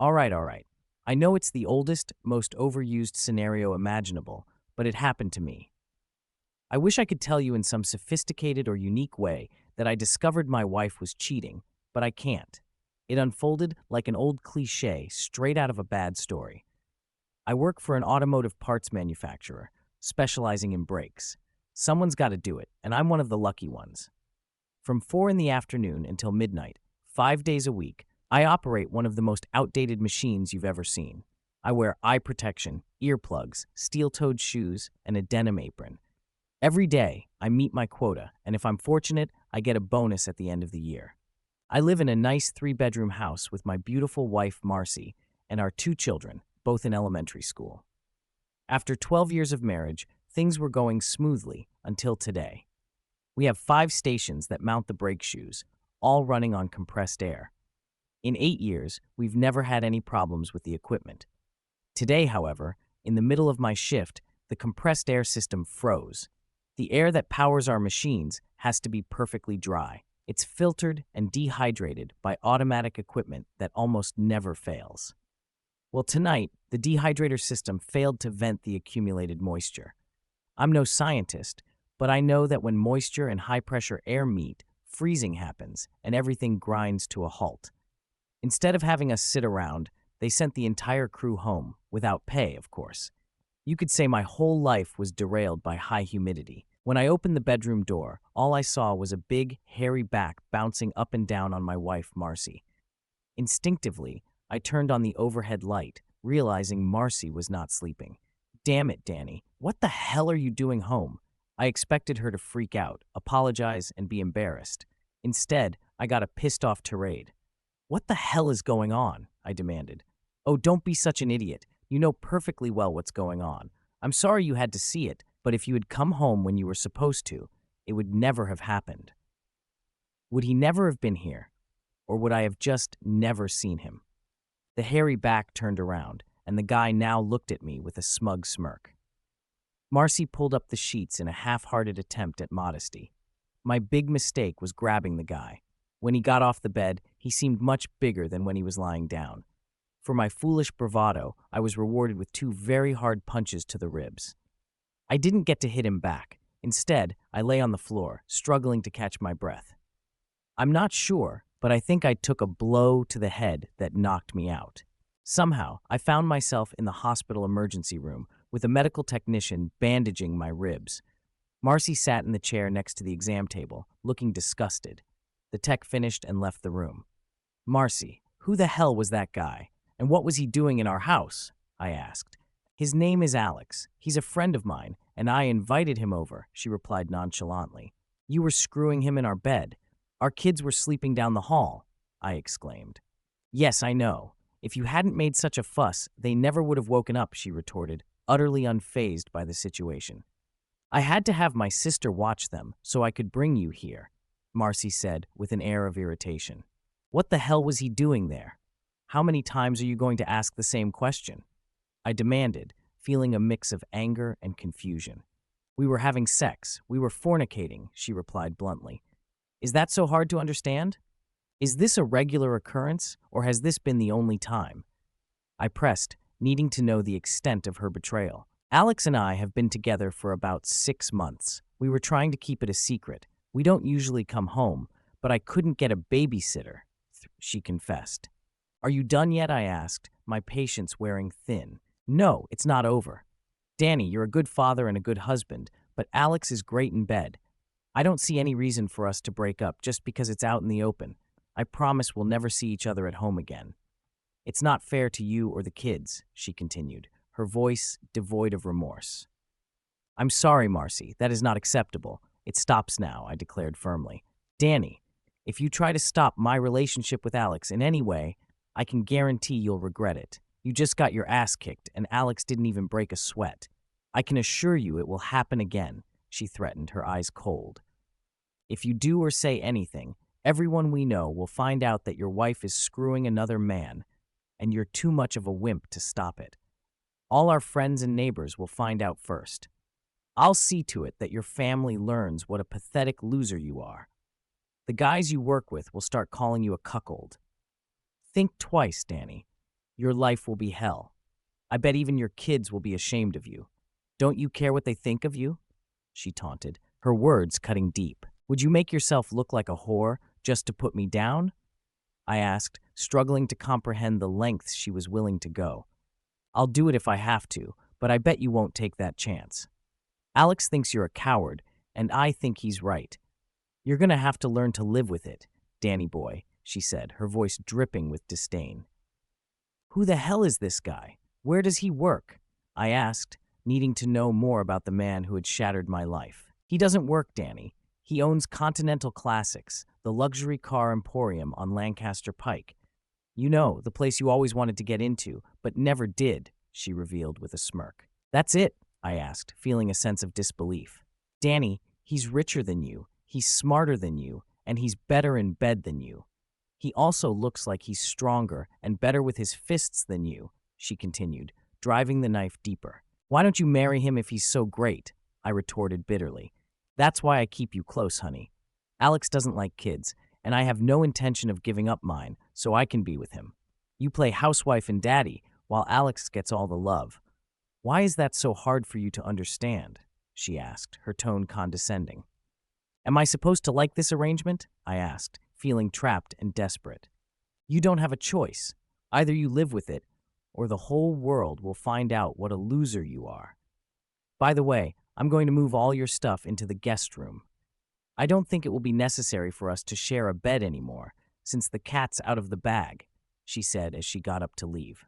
All right. I know it's the oldest, most overused scenario imaginable, but it happened to me. I wish I could tell you in some sophisticated or unique way that I discovered my wife was cheating, but I can't. It unfolded like an old cliche straight out of a bad story. I work for an automotive parts manufacturer, specializing in brakes. Someone's got to do it, and I'm one of the lucky ones. From 4 in the afternoon until midnight, 5 days a week, I operate one of the most outdated machines you've ever seen. I wear eye protection, earplugs, steel-toed shoes, and a denim apron. Every day, I meet my quota, and if I'm fortunate, I get a bonus at the end of the year. I live in a nice 3-bedroom house with my beautiful wife, Marcy, and our 2 children, both in elementary school. After 12 years of marriage, things were going smoothly until today. We have 5 stations that mount the brake shoes, all running on compressed air. In 8 years, we've never had any problems with the equipment. Today, however, in the middle of my shift, the compressed air system froze. The air that powers our machines has to be perfectly dry. It's filtered and dehydrated by automatic equipment that almost never fails. Well, tonight, the dehydrator system failed to vent the accumulated moisture. I'm no scientist, but I know that when moisture and high-pressure air meet, freezing happens and everything grinds to a halt. Instead of having us sit around, they sent the entire crew home, without pay, of course. You could say my whole life was derailed by high humidity. When I opened the bedroom door, all I saw was a big, hairy back bouncing up and down on my wife, Marcy. Instinctively, I turned on the overhead light, realizing Marcy was not sleeping. Damn it, Danny. What the hell are you doing home? I expected her to freak out, apologize, and be embarrassed. Instead, I got a pissed-off tirade. What the hell is going on? I demanded. Oh, don't be such an idiot. You know perfectly well what's going on. I'm sorry you had to see it, but if you had come home when you were supposed to, it would never have happened. Would he never have been here? Or would I have just never seen him? The hairy back turned around, and the guy now looked at me with a smug smirk. Marcy pulled up the sheets in a half-hearted attempt at modesty. My big mistake was grabbing the guy. When he got off the bed, he seemed much bigger than when he was lying down. For my foolish bravado, I was rewarded with 2 very hard punches to the ribs. I didn't get to hit him back. Instead, I lay on the floor, struggling to catch my breath. I'm not sure, but I think I took a blow to the head that knocked me out. Somehow, I found myself in the hospital emergency room with a medical technician bandaging my ribs. Marcy sat in the chair next to the exam table, looking disgusted. The tech finished and left the room. Marcy, who the hell was that guy? And what was he doing in our house? I asked. His name is Alex. He's a friend of mine, and I invited him over, she replied nonchalantly. You were screwing him in our bed. Our kids were sleeping down the hall, I exclaimed. Yes, I know. If you hadn't made such a fuss, they never would have woken up, she retorted, utterly unfazed by the situation. I had to have my sister watch them so I could bring you here, Marcy said with an air of irritation. What the hell was he doing there? How many times are you going to ask the same question? I demanded, feeling a mix of anger and confusion. We were having sex. We were fornicating, she replied bluntly. Is that so hard to understand? Is this a regular occurrence, or has this been the only time? I pressed, needing to know the extent of her betrayal. Alex and I have been together for about 6 months. We were trying to keep it a secret. We don't usually come home, but I couldn't get a babysitter, she confessed. Are you done yet? I asked, my patience wearing thin. No, it's not over. Danny, you're a good father and a good husband, but Alex is great in bed. I don't see any reason for us to break up just because it's out in the open. I promise we'll never see each other at home again. It's not fair to you or the kids, she continued, her voice devoid of remorse. I'm sorry, Marcy, that is not acceptable. It stops now, I declared firmly. Danny, if you try to stop my relationship with Alex in any way, I can guarantee you'll regret it. You just got your ass kicked, and Alex didn't even break a sweat. I can assure you it will happen again, she threatened, her eyes cold. If you do or say anything, everyone we know will find out that your wife is screwing another man, and you're too much of a wimp to stop it. All our friends and neighbors will find out first. I'll see to it that your family learns what a pathetic loser you are. The guys you work with will start calling you a cuckold. Think twice, Danny. Your life will be hell. I bet even your kids will be ashamed of you. Don't you care what they think of you?" She taunted, her words cutting deep. "Would you make yourself look like a whore just to put me down?" I asked, struggling to comprehend the lengths she was willing to go. "I'll do it if I have to, but I bet you won't take that chance. Alex thinks you're a coward, and I think he's right. You're gonna have to learn to live with it, Danny boy," she said, her voice dripping with disdain. "Who the hell is this guy? Where does he work?" I asked, needing to know more about the man who had shattered my life. "He doesn't work, Danny. He owns Continental Classics, the luxury car emporium on Lancaster Pike. You know, the place you always wanted to get into, but never did," she revealed with a smirk. "That's it?" I asked, feeling a sense of disbelief. "Danny, he's richer than you, he's smarter than you, and he's better in bed than you. He also looks like he's stronger and better with his fists than you," she continued, driving the knife deeper. "Why don't you marry him if he's so great?" I retorted bitterly. "That's why I keep you close, honey. Alex doesn't like kids, and I have no intention of giving up mine so I can be with him. You play housewife and daddy, while Alex gets all the love. Why is that so hard for you to understand?" she asked, her tone condescending. "Am I supposed to like this arrangement?" I asked, feeling trapped and desperate. "You don't have a choice. Either you live with it, or the whole world will find out what a loser you are. By the way, I'm going to move all your stuff into the guest room. I don't think it will be necessary for us to share a bed anymore, since the cat's out of the bag," she said as she got up to leave.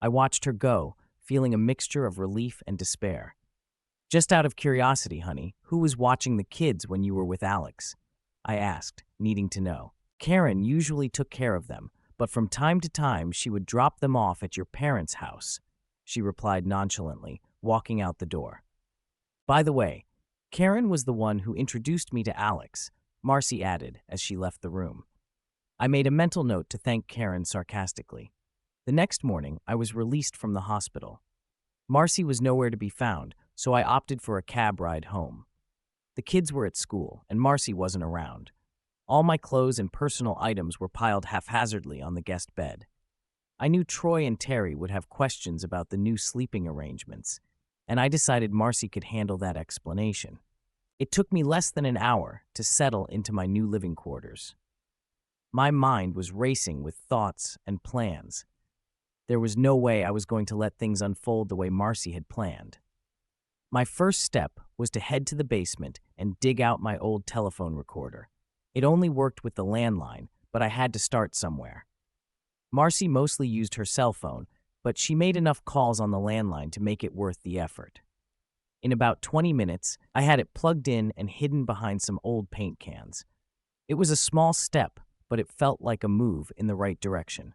I watched her go, feeling a mixture of relief and despair. "Just out of curiosity, honey, who was watching the kids when you were with Alex?" I asked, needing to know. "Karen usually took care of them, but from time to time she would drop them off at your parents' house," she replied nonchalantly, walking out the door. "By the way, Karen was the one who introduced me to Alex," Marcy added as she left the room. I made a mental note to thank Karen sarcastically. The next morning, I was released from the hospital. Marcy was nowhere to be found, so I opted for a cab ride home. The kids were at school, and Marcy wasn't around. All my clothes and personal items were piled haphazardly on the guest bed. I knew Troy and Terry would have questions about the new sleeping arrangements, and I decided Marcy could handle that explanation. It took me less than an hour to settle into my new living quarters. My mind was racing with thoughts and plans. There was no way I was going to let things unfold the way Marcy had planned. My first step was to head to the basement and dig out my old telephone recorder. It only worked with the landline, but I had to start somewhere. Marcy mostly used her cell phone, but she made enough calls on the landline to make it worth the effort. In about 20 minutes, I had it plugged in and hidden behind some old paint cans. It was a small step, but it felt like a move in the right direction.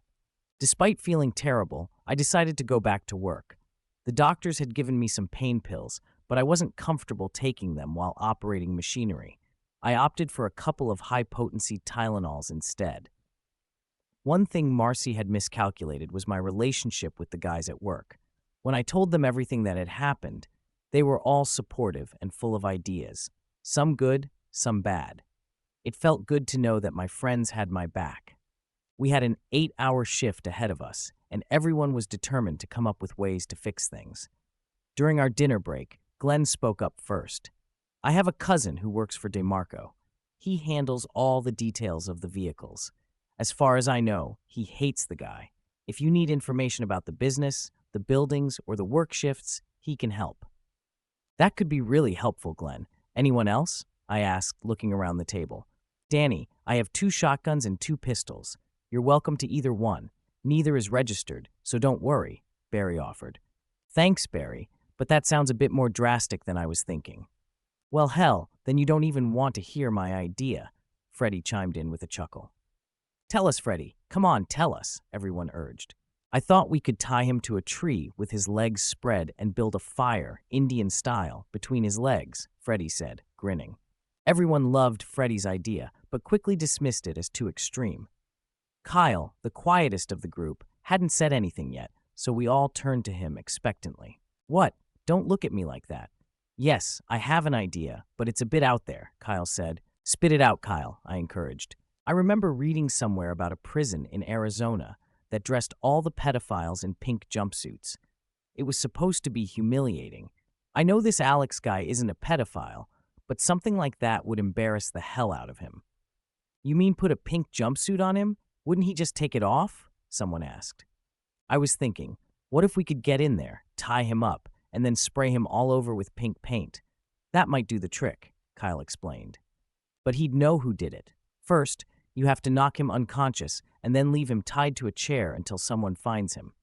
Despite feeling terrible, I decided to go back to work. The doctors had given me some pain pills, but I wasn't comfortable taking them while operating machinery. I opted for a couple of high-potency Tylenols instead. One thing Marcy had miscalculated was my relationship with the guys at work. When I told them everything that had happened, they were all supportive and full of ideas, some good, some bad. It felt good to know that my friends had my back. We had an 8-hour shift ahead of us, and everyone was determined to come up with ways to fix things. During our dinner break, Glenn spoke up first. "I have a cousin who works for DeMarco. He handles all the details of the vehicles. As far as I know, he hates the guy. If you need information about the business, the buildings, or the work shifts, he can help." "That could be really helpful, Glenn. Anyone else?" I asked, looking around the table. "Danny, I have 2 shotguns and 2 pistols. You're welcome to either one. Neither is registered, so don't worry," Barry offered. "Thanks, Barry, but that sounds a bit more drastic than I was thinking." "Well, hell, then you don't even want to hear my idea," Freddie chimed in with a chuckle. "Tell us, Freddie. Come on, tell us," everyone urged. "I thought we could tie him to a tree with his legs spread and build a fire, Indian style, between his legs," Freddie said, grinning. Everyone loved Freddie's idea, but quickly dismissed it as too extreme. Kyle, the quietest of the group, hadn't said anything yet, so we all turned to him expectantly. "What? Don't look at me like that." "Yes, I have an idea, but it's a bit out there," Kyle said. "Spit it out, Kyle," I encouraged. "I remember reading somewhere about a prison in Arizona that dressed all the pedophiles in pink jumpsuits. It was supposed to be humiliating. I know this Alex guy isn't a pedophile, but something like that would embarrass the hell out of him. You mean put a pink jumpsuit on him? Wouldn't he just take it off? Someone asked. I was thinking, what if we could get in there, tie him up, and then spray him all over with pink paint? That might do the trick, Kyle explained. But he'd know who did it. First, you have to knock him unconscious and then leave him tied to a chair until someone finds him.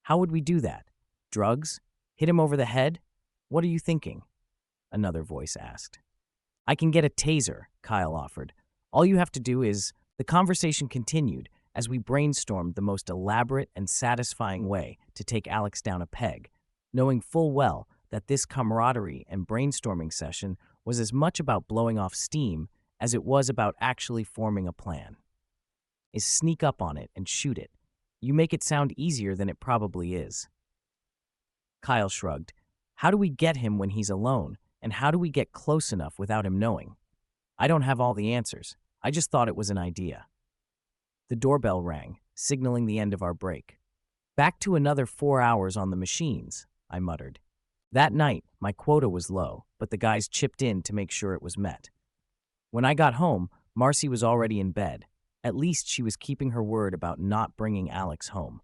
How would we do that? Drugs? Hit him over the head? What are you thinking? Another voice asked. I can get a taser, Kyle offered. All you have to do is... The conversation continued as we brainstormed the most elaborate and satisfying way to take Alex down a peg, knowing full well that this camaraderie and brainstorming session was as much about blowing off steam as it was about actually forming a plan. Is sneak up on it and shoot it. You make it sound easier than it probably is. Kyle shrugged. How do we get him when he's alone, and how do we get close enough without him knowing? I don't have all the answers. I just thought it was an idea. The doorbell rang, signaling the end of our break. Back to another 4 hours on the machines, I muttered. That night, my quota was low, but the guys chipped in to make sure it was met. When I got home, Marcy was already in bed. At least she was keeping her word about not bringing Alex home.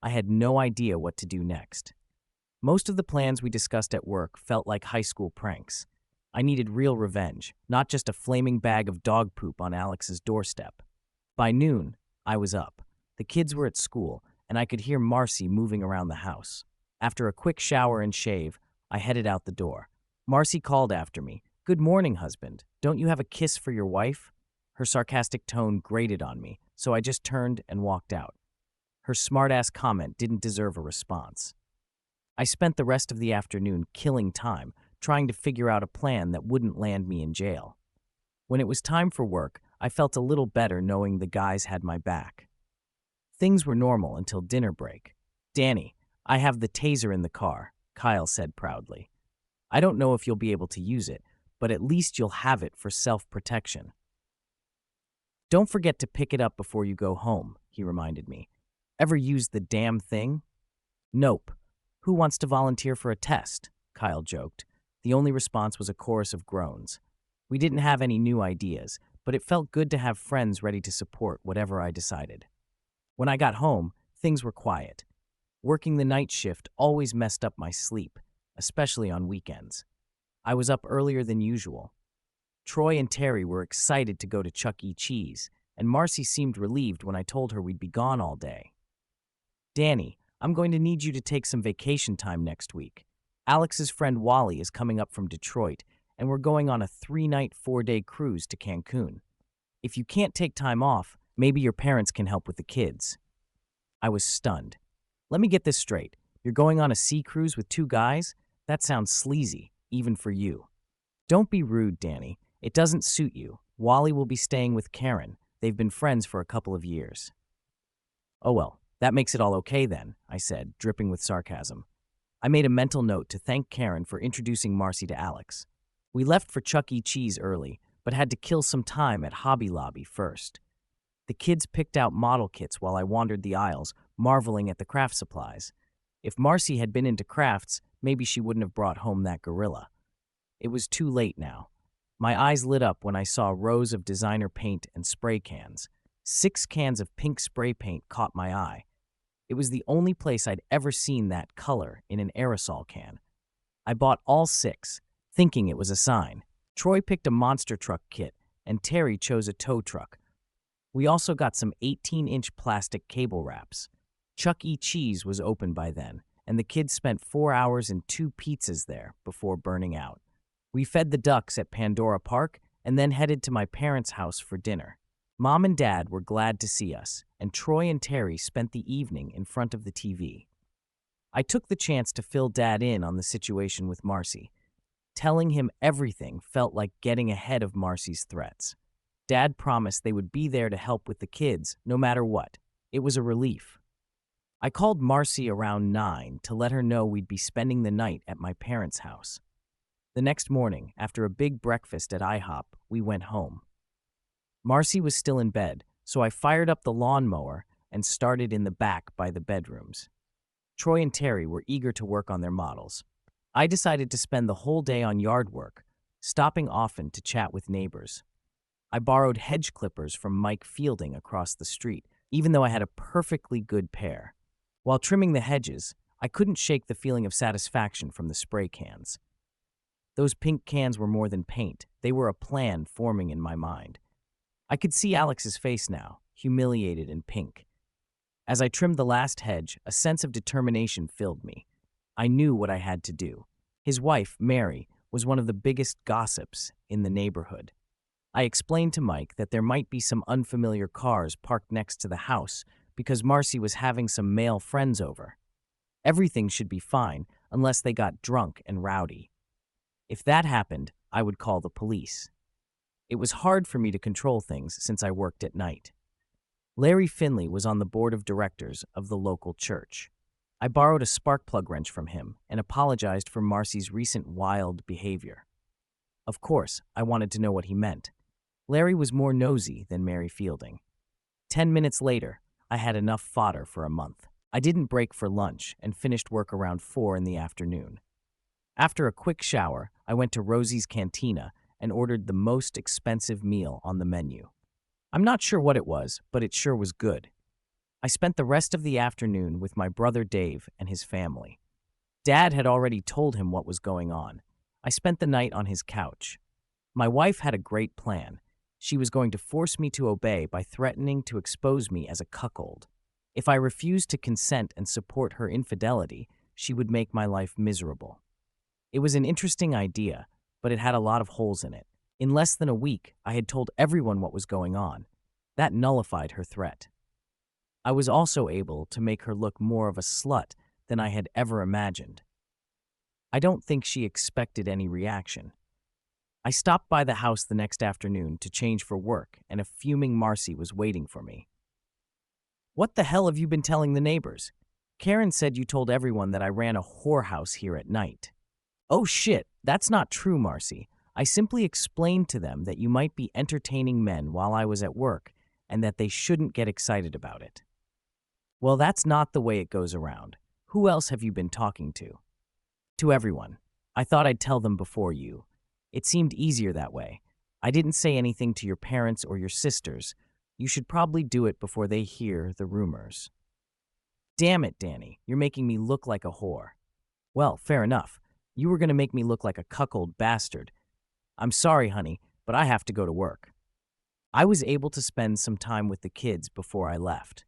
I had no idea what to do next. Most of the plans we discussed at work felt like high school pranks. I needed real revenge, not just a flaming bag of dog poop on Alex's doorstep. By noon, I was up. The kids were at school, and I could hear Marcy moving around the house. After a quick shower and shave, I headed out the door. Marcy called after me. Good morning, husband. Don't you have a kiss for your wife? Her sarcastic tone grated on me, so I just turned and walked out. Her smart-ass comment didn't deserve a response. I spent the rest of the afternoon killing time, trying to figure out a plan that wouldn't land me in jail. When it was time for work, I felt a little better knowing the guys had my back. Things were normal until dinner break. Danny, I have the taser in the car, Kyle said proudly. I don't know if you'll be able to use it, but at least you'll have it for self-protection. Don't forget to pick it up before you go home, he reminded me. Ever used the damn thing? Nope. Who wants to volunteer for a test? Kyle joked. The only response was a chorus of groans. We didn't have any new ideas, but it felt good to have friends ready to support whatever I decided. When I got home, things were quiet. Working the night shift always messed up my sleep, especially on weekends. I was up earlier than usual. Troy and Terry were excited to go to Chuck E. Cheese, and Marcy seemed relieved when I told her we'd be gone all day. Danny, I'm going to need you to take some vacation time next week. Alex's friend Wally is coming up from Detroit, and we're going on a 3-night, 4-day cruise to Cancun. If you can't take time off, maybe your parents can help with the kids. I was stunned. Let me get this straight. You're going on a sea cruise with 2 guys? That sounds sleazy, even for you. Don't be rude, Danny. It doesn't suit you. Wally will be staying with Karen. They've been friends for a couple of years. Oh well, that makes it all okay then, I said, dripping with sarcasm. I made a mental note to thank Karen for introducing Marcy to Alex. We left for Chuck E. Cheese early, but had to kill some time at Hobby Lobby first. The kids picked out model kits while I wandered the aisles, marveling at the craft supplies. If Marcy had been into crafts, maybe she wouldn't have brought home that gorilla. It was too late now. My eyes lit up when I saw rows of designer paint and spray cans. 6 cans of pink spray paint caught my eye. It was the only place I'd ever seen that color in an aerosol can. I bought all 6, thinking it was a sign. Troy picked a monster truck kit, and Terry chose a tow truck. We also got some 18-inch plastic cable wraps. Chuck E. Cheese was open by then, and the kids spent 4 hours and 2 pizzas there before burning out. We fed the ducks at Pandora Park and then headed to my parents' house for dinner. Mom and Dad were glad to see us, and Troy and Terry spent the evening in front of the TV. I took the chance to fill Dad in on the situation with Marcy. Telling him everything felt like getting ahead of Marcy's threats. Dad promised they would be there to help with the kids, no matter what. It was a relief. I called Marcy around 9 to let her know we'd be spending the night at my parents' house. The next morning, after a big breakfast at IHOP, we went home. Marcy was still in bed, so I fired up the lawnmower and started in the back by the bedrooms. Troy and Terry were eager to work on their models. I decided to spend the whole day on yard work, stopping often to chat with neighbors. I borrowed hedge clippers from Mike Fielding across the street, even though I had a perfectly good pair. While trimming the hedges, I couldn't shake the feeling of satisfaction from the spray cans. Those pink cans were more than paint. They were a plan forming in my mind. I could see Alex's face now, humiliated and pink. As I trimmed the last hedge, a sense of determination filled me. I knew what I had to do. His wife, Mary, was one of the biggest gossips in the neighborhood. I explained to Mike that there might be some unfamiliar cars parked next to the house because Marcy was having some male friends over. Everything should be fine unless they got drunk and rowdy. If that happened, I would call the police. It was hard for me to control things since I worked at night. Larry Finley was on the board of directors of the local church. I borrowed a spark plug wrench from him and apologized for Marcy's recent wild behavior. Of course, I wanted to know what he meant. Larry was more nosy than Mary Fielding. 10 minutes later, I had enough fodder for a month. I didn't break for lunch and finished work around 4 in the afternoon. After a quick shower, I went to Rosie's Cantina and ordered the most expensive meal on the menu. I'm not sure what it was, but it sure was good. I spent the rest of the afternoon with my brother Dave and his family. Dad had already told him what was going on. I spent the night on his couch. My wife had a great plan. She was going to force me to obey by threatening to expose me as a cuckold. If I refused to consent and support her infidelity, she would make my life miserable. It was an interesting idea, but it had a lot of holes in it. In less than a week, I had told everyone what was going on. That nullified her threat. I was also able to make her look more of a slut than I had ever imagined. I don't think she expected any reaction. I stopped by the house the next afternoon to change for work, and a fuming Marcy was waiting for me. "What the hell have you been telling the neighbors? Karen said you told everyone that I ran a whorehouse here at night." "Oh shit, that's not true, Marcy. I simply explained to them that you might be entertaining men while I was at work and that they shouldn't get excited about it." "Well, that's not the way it goes around. Who else have you been talking to?" "To everyone. I thought I'd tell them before you. It seemed easier that way. I didn't say anything to your parents or your sisters. You should probably do it before they hear the rumors." "Damn it, Danny, you're making me look like a whore." "Well, fair enough. You were going to make me look like a cuckold bastard. I'm sorry, honey, but I have to go to work." I was able to spend some time with the kids before I left.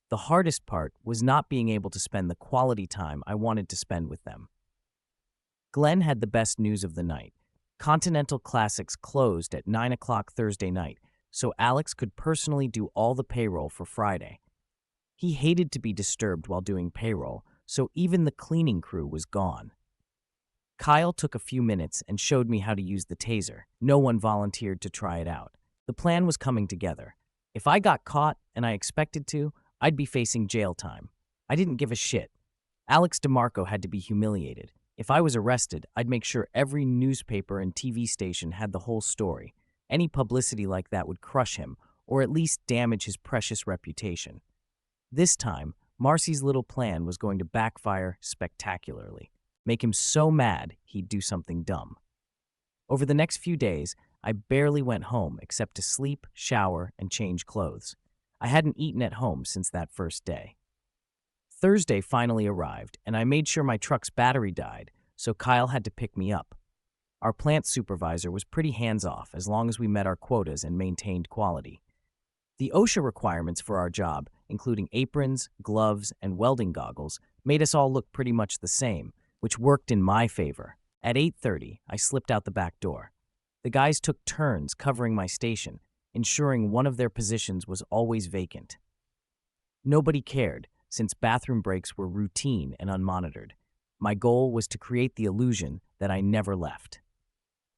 The hardest part was not being able to spend the quality time I wanted to spend with them. Glenn had the best news of the night. Continental Classics closed at 9 o'clock Thursday night, so Alex could personally do all the payroll for Friday. He hated to be disturbed while doing payroll, so even the cleaning crew was gone. Kyle took a few minutes and showed me how to use the taser. No one volunteered to try it out. The plan was coming together. If I got caught, and I expected to, I'd be facing jail time. I didn't give a shit. Alex DeMarco had to be humiliated. If I was arrested, I'd make sure every newspaper and TV station had the whole story. Any publicity like that would crush him, or at least damage his precious reputation. This time, Marcy's little plan was going to backfire spectacularly. Make him so mad he'd do something dumb. Over the next few days, I barely went home except to sleep, shower, and change clothes. I hadn't eaten at home since that first day. Thursday finally arrived, and I made sure my truck's battery died, so Kyle had to pick me up. Our plant supervisor was pretty hands-off as long as we met our quotas and maintained quality. The OSHA requirements for our job, including aprons, gloves, and welding goggles, made us all look pretty much the same, which worked in my favor. At 8:30, I slipped out the back door. The guys took turns covering my station, ensuring one of their positions was always vacant. Nobody cared, since bathroom breaks were routine and unmonitored. My goal was to create the illusion that I never left.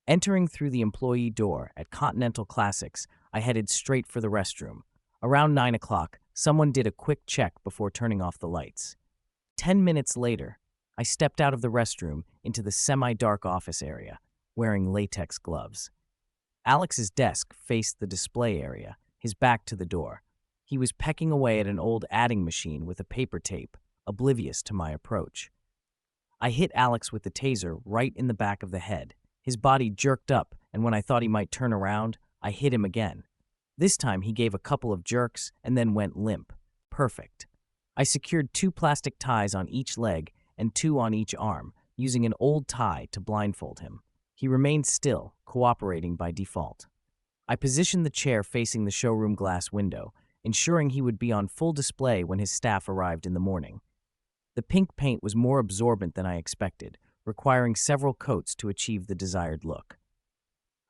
Entering through the employee door at Continental Classics, I headed straight for the restroom. Around 9 o'clock, someone did a quick check before turning off the lights. 10 minutes later, I stepped out of the restroom into the semi-dark office area, wearing latex gloves. Alex's desk faced the display area, his back to the door. He was pecking away at an old adding machine with a paper tape, oblivious to my approach. I hit Alex with the taser right in the back of the head. His body jerked up, and when I thought he might turn around, I hit him again. This time he gave a couple of jerks and then went limp. Perfect. I secured 2 plastic ties on each leg and 2 on each arm, using an old tie to blindfold him. He remained still, cooperating by default. I positioned the chair facing the showroom glass window, ensuring he would be on full display when his staff arrived in the morning. The pink paint was more absorbent than I expected, requiring several coats to achieve the desired look.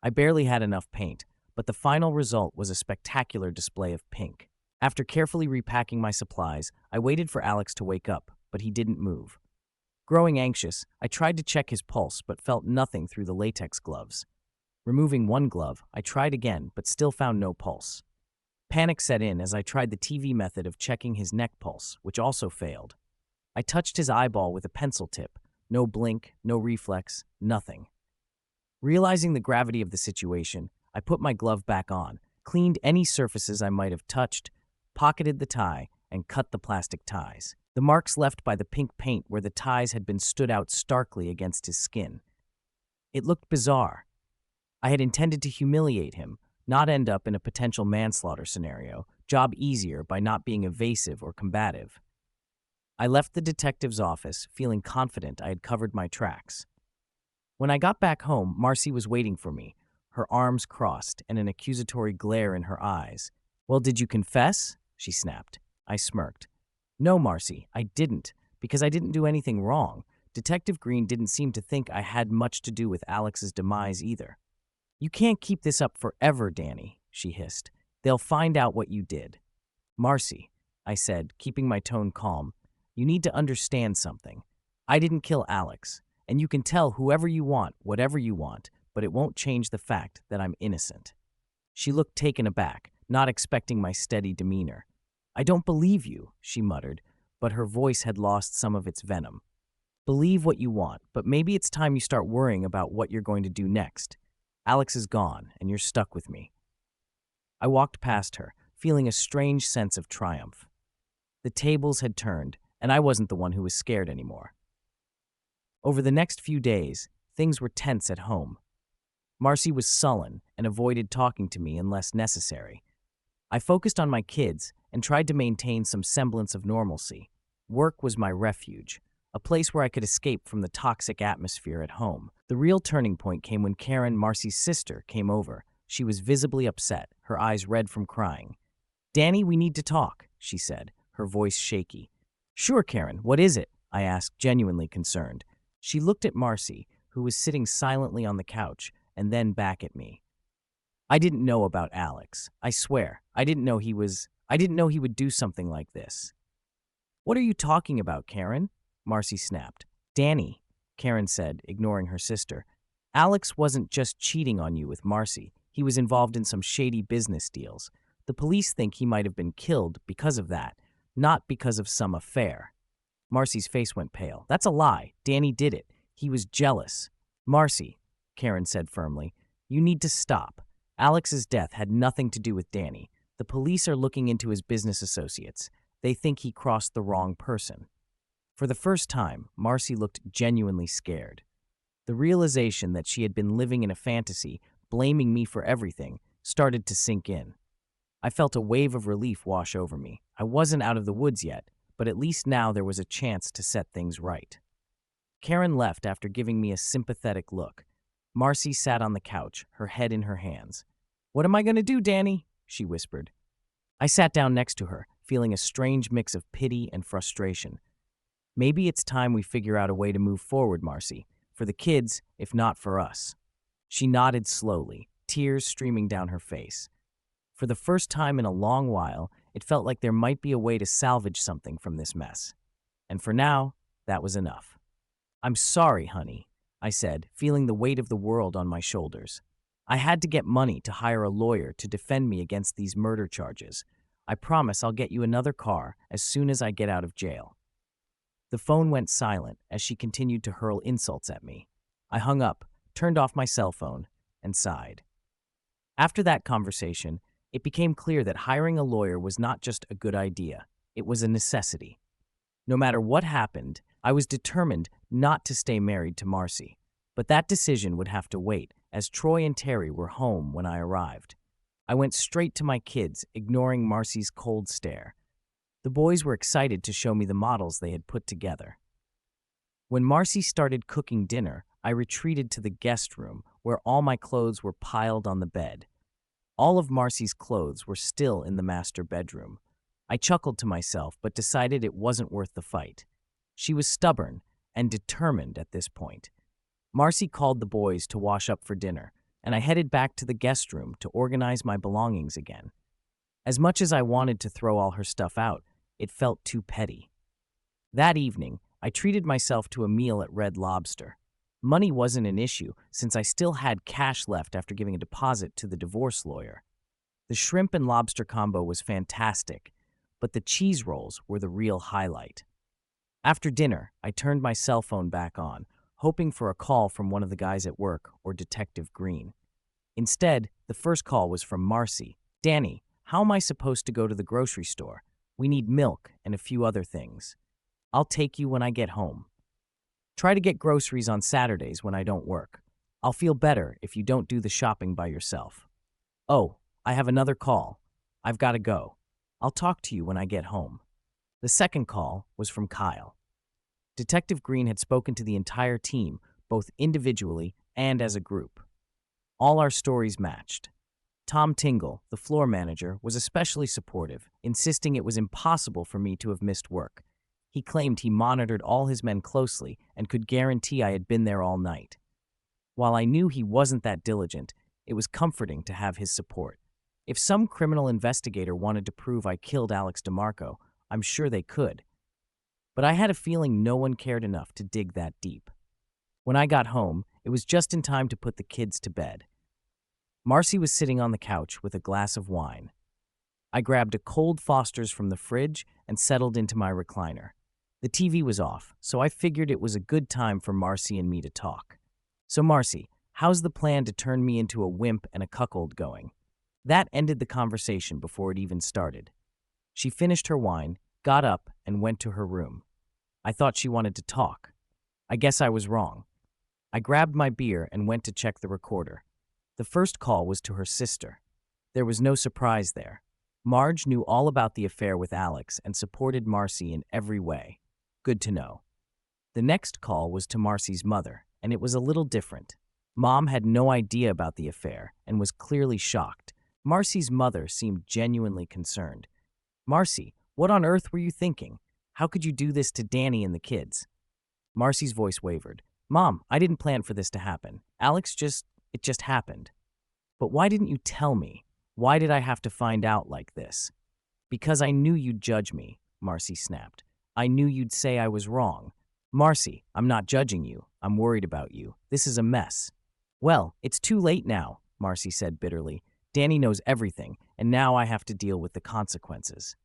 I barely had enough paint, but the final result was a spectacular display of pink. After carefully repacking my supplies, I waited for Alex to wake up, but he didn't move. Growing anxious, I tried to check his pulse but felt nothing through the latex gloves. Removing one glove, I tried again but still found no pulse. Panic set in as I tried the TV method of checking his neck pulse, which also failed. I touched his eyeball with a pencil tip. No blink, no reflex, nothing. Realizing the gravity of the situation, I put my glove back on, cleaned any surfaces I might have touched, pocketed the tie, and cut the plastic ties. The marks left by the pink paint where the ties had been stood out starkly against his skin. It looked bizarre. I had intended to humiliate him, not end up in a potential manslaughter scenario, job easier by not being evasive or combative. I left the detective's office, feeling confident I had covered my tracks. When I got back home, Marcy was waiting for me, her arms crossed and an accusatory glare in her eyes. "Well, did you confess?" she snapped. I smirked. "No, Marcy, I didn't, because I didn't do anything wrong. Detective Green didn't seem to think I had much to do with Alex's demise either." "You can't keep this up forever, Danny," she hissed. "They'll find out what you did." "Marcy," I said, keeping my tone calm, "you need to understand something. I didn't kill Alex, and you can tell whoever you want, whatever you want, but it won't change the fact that I'm innocent." She looked taken aback, not expecting my steady demeanor. "I don't believe you," she muttered, but her voice had lost some of its venom. "Believe what you want, but maybe it's time you start worrying about what you're going to do next. Alex is gone, and you're stuck with me." I walked past her, feeling a strange sense of triumph. The tables had turned, and I wasn't the one who was scared anymore. Over the next few days, things were tense at home. Marcy was sullen and avoided talking to me unless necessary. I focused on my kids and tried to maintain some semblance of normalcy. Work was my refuge, a place where I could escape from the toxic atmosphere at home. The real turning point came when Karen, Marcy's sister, came over. She was visibly upset, her eyes red from crying. "Danny, we need to talk," she said, her voice shaky. "Sure, Karen, what is it?" I asked, genuinely concerned. She looked at Marcy, who was sitting silently on the couch, and then back at me. "I didn't know about Alex. I swear, I didn't know he would do something like this." "What are you talking about, Karen?" Marcy snapped. "Danny," Karen said, ignoring her sister, "Alex wasn't just cheating on you with Marcy. He was involved in some shady business deals. The police think he might have been killed because of that, not because of some affair." Marcy's face went pale. "That's a lie. Danny did it. He was jealous." "Marcy," Karen said firmly, "you need to stop. Alex's death had nothing to do with Danny. The police are looking into his business associates. They think he crossed the wrong person." For the first time, Marcy looked genuinely scared. The realization that she had been living in a fantasy, blaming me for everything, started to sink in. I felt a wave of relief wash over me. I wasn't out of the woods yet, but at least now there was a chance to set things right. Karen left after giving me a sympathetic look. Marcy sat on the couch, her head in her hands. "What am I going to do, Danny?" she whispered. I sat down next to her, feeling a strange mix of pity and frustration. "Maybe it's time we figure out a way to move forward, Marcy. For the kids, if not for us." She nodded slowly, tears streaming down her face. For the first time in a long while, it felt like there might be a way to salvage something from this mess. And for now, that was enough. "I'm sorry, honey," I said, feeling the weight of the world on my shoulders. "I had to get money to hire a lawyer to defend me against these murder charges. I promise I'll get you another car as soon as I get out of jail." The phone went silent as she continued to hurl insults at me. I hung up, turned off my cell phone, and sighed. After that conversation, It became clear that hiring a lawyer was not just a good idea, it was a necessity. No matter what happened, I was determined not to stay married to Marcy. But that decision would have to wait, as Troy and Terry were home when I arrived. I went straight to my kids, ignoring Marcy's cold stare. The boys were excited to show me the models they had put together. When Marcy started cooking dinner, I retreated to the guest room, where all my clothes were piled on the bed. All of Marcy's clothes were still in the master bedroom. I chuckled to myself, but decided it wasn't worth the fight. She was stubborn and determined at this point. Marcy called the boys to wash up for dinner, and I headed back to the guest room to organize my belongings again. As much as I wanted to throw all her stuff out, it felt too petty. That evening, I treated myself to a meal at Red Lobster. Money wasn't an issue, since I still had cash left after giving a deposit to the divorce lawyer. The shrimp and lobster combo was fantastic, but the cheese rolls were the real highlight. After dinner, I turned my cell phone back on, hoping for a call from one of the guys at work or Detective Green. Instead, the first call was from Marcy. "Danny, how am I supposed to go to the grocery store? We need milk and a few other things. I'll take you when I get home. Try to get groceries on Saturdays when I don't work. I'll feel better if you don't do the shopping by yourself. Oh, I have another call. I've got to go. I'll talk to you when I get home." The second call was from Kyle. Detective Green had spoken to the entire team, both individually and as a group. All our stories matched. Tom Tingle, the floor manager, was especially supportive, insisting it was impossible for me to have missed work. He claimed he monitored all his men closely and could guarantee I had been there all night. While I knew he wasn't that diligent, it was comforting to have his support. If some criminal investigator wanted to prove I killed Alex DeMarco, I'm sure they could. But I had a feeling no one cared enough to dig that deep. When I got home, it was just in time to put the kids to bed. Marcy was sitting on the couch with a glass of wine. I grabbed a cold Foster's from the fridge and settled into my recliner. The TV was off, so I figured it was a good time for Marcy and me to talk. "So Marcy, how's the plan to turn me into a wimp and a cuckold going?" That ended the conversation before it even started. She finished her wine, got up, and went to her room. I thought she wanted to talk. I guess I was wrong. I grabbed my beer and went to check the recorder. The first call was to her sister. There was no surprise there. Marge knew all about the affair with Alex and supported Marcy in every way. Good to know. The next call was to Marcy's mother, and it was a little different. Mom had no idea about the affair and was clearly shocked. Marcy's mother seemed genuinely concerned. "Marcy, what on earth were you thinking? How could you do this to Danny and the kids?" Marcy's voice wavered. "Mom, I didn't plan for this to happen. It just happened." "But why didn't you tell me? Why did I have to find out like this?" "Because I knew you'd judge me," Marcy snapped. "I knew you'd say I was wrong." "Marcy, I'm not judging you. I'm worried about you. This is a mess." "Well, it's too late now," Marcy said bitterly. "Danny knows everything, and now I have to deal with the consequences."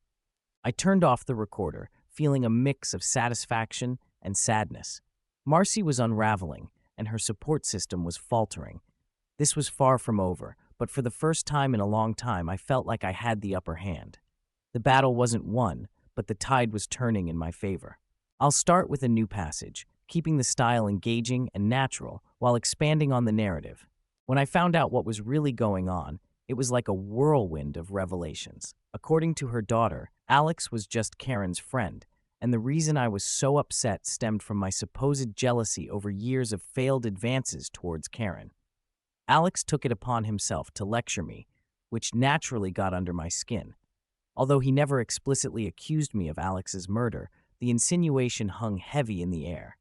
I turned off the recorder, feeling a mix of satisfaction and sadness. Marcy was unraveling, and her support system was faltering. This was far from over, but for the first time in a long time, I felt like I had the upper hand. The battle wasn't won, but the tide was turning in my favor. I'll start with a new passage, keeping the style engaging and natural while expanding on the narrative. When I found out what was really going on, it was like a whirlwind of revelations. According to her daughter, Alex was just Karen's friend, and the reason I was so upset stemmed from my supposed jealousy over years of failed advances towards Karen. Alex took it upon himself to lecture me, which naturally got under my skin. Although he never explicitly accused me of Alex's murder, the insinuation hung heavy in the air.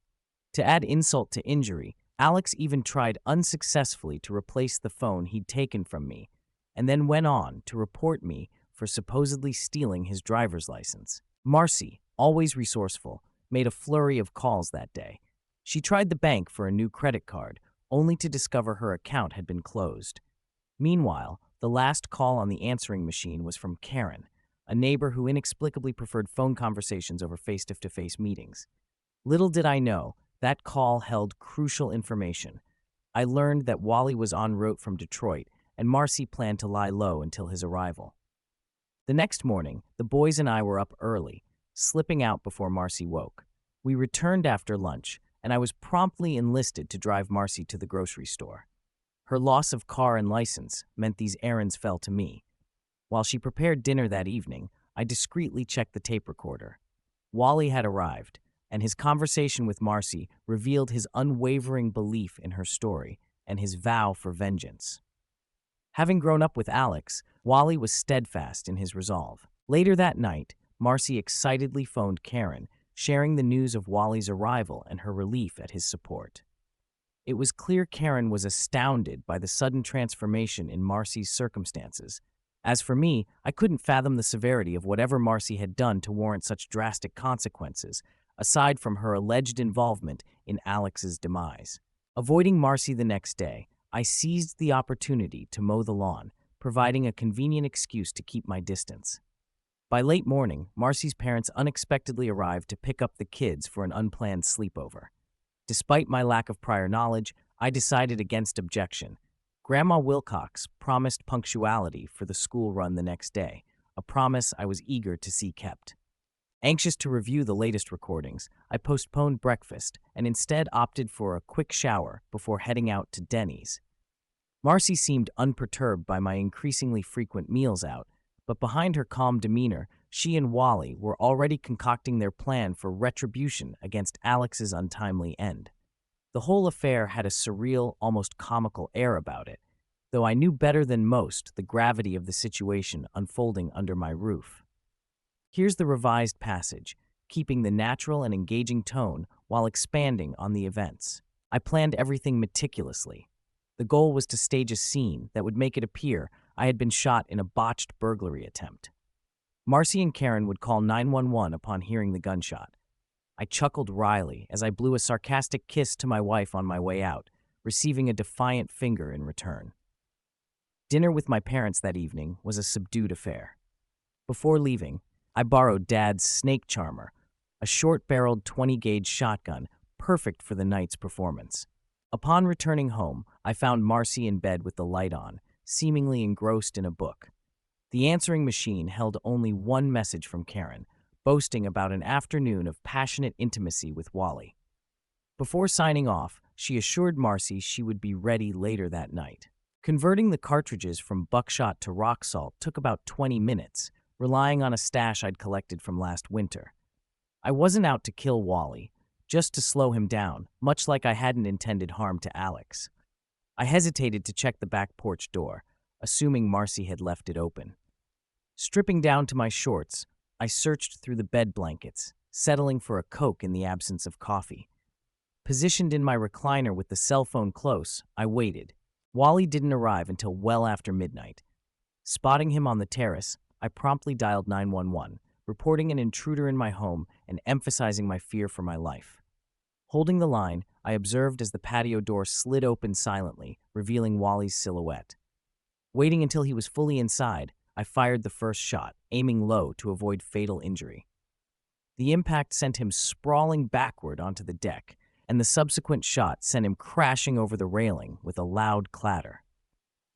To add insult to injury, Alex even tried unsuccessfully to replace the phone he'd taken from me, and then went on to report me for supposedly stealing his driver's license. Marcy, always resourceful, made a flurry of calls that day. She tried the bank for a new credit card, only to discover her account had been closed. Meanwhile, the last call on the answering machine was from Karen, a neighbor who inexplicably preferred phone conversations over face-to-face meetings. Little did I know, that call held crucial information. I learned that Wally was en route from Detroit, and Marcy planned to lie low until his arrival. The next morning, the boys and I were up early, slipping out before Marcy woke. We returned after lunch, and I was promptly enlisted to drive Marcy to the grocery store. Her loss of car and license meant these errands fell to me. While she prepared dinner that evening, I discreetly checked the tape recorder. Wally had arrived, and his conversation with Marcy revealed his unwavering belief in her story and his vow for vengeance. Having grown up with Alex, Wally was steadfast in his resolve. Later that night, Marcy excitedly phoned Karen, sharing the news of Wally's arrival and her relief at his support. It was clear Karen was astounded by the sudden transformation in Marcy's circumstances. As for me, I couldn't fathom the severity of whatever Marcy had done to warrant such drastic consequences, aside from her alleged involvement in Alex's demise. Avoiding Marcy the next day, I seized the opportunity to mow the lawn, providing a convenient excuse to keep my distance. By late morning, Marcy's parents unexpectedly arrived to pick up the kids for an unplanned sleepover. Despite my lack of prior knowledge, I decided against objection. Grandma Wilcox promised punctuality for the school run the next day, a promise I was eager to see kept. Anxious to review the latest recordings, I postponed breakfast and instead opted for a quick shower before heading out to Denny's. Marcy seemed unperturbed by my increasingly frequent meals out, but behind her calm demeanor, she and Wally were already concocting their plan for retribution against Alex's untimely end. The whole affair had a surreal, almost comical air about it, though I knew better than most the gravity of the situation unfolding under my roof. Here's the revised passage, keeping the natural and engaging tone while expanding on the events. I planned everything meticulously. The goal was to stage a scene that would make it appear I had been shot in a botched burglary attempt. Marcy and Karen would call 911 upon hearing the gunshot. I chuckled wryly as I blew a sarcastic kiss to my wife on my way out, receiving a defiant finger in return. Dinner with my parents that evening was a subdued affair. Before leaving, I borrowed Dad's snake charmer, a short-barreled 20-gauge shotgun perfect for the night's performance. Upon returning home, I found Marcy in bed with the light on, seemingly engrossed in a book. The answering machine held only one message from Karen, boasting about an afternoon of passionate intimacy with Wally. Before signing off, she assured Marcy she would be ready later that night. Converting the cartridges from buckshot to rock salt took about 20 minutes, relying on a stash I'd collected from last winter. I wasn't out to kill Wally, just to slow him down, much like I hadn't intended harm to Alex. I hesitated to check the back porch door, assuming Marcy had left it open. Stripping down to my shorts, I searched through the bed blankets, settling for a Coke in the absence of coffee. Positioned in my recliner with the cell phone close, I waited. Wally didn't arrive until well after midnight. Spotting him on the terrace, I promptly dialed 911, reporting an intruder in my home and emphasizing my fear for my life. Holding the line, I observed as the patio door slid open silently, revealing Wally's silhouette. Waiting until he was fully inside, I fired the first shot, aiming low to avoid fatal injury. The impact sent him sprawling backward onto the deck, and the subsequent shot sent him crashing over the railing with a loud clatter.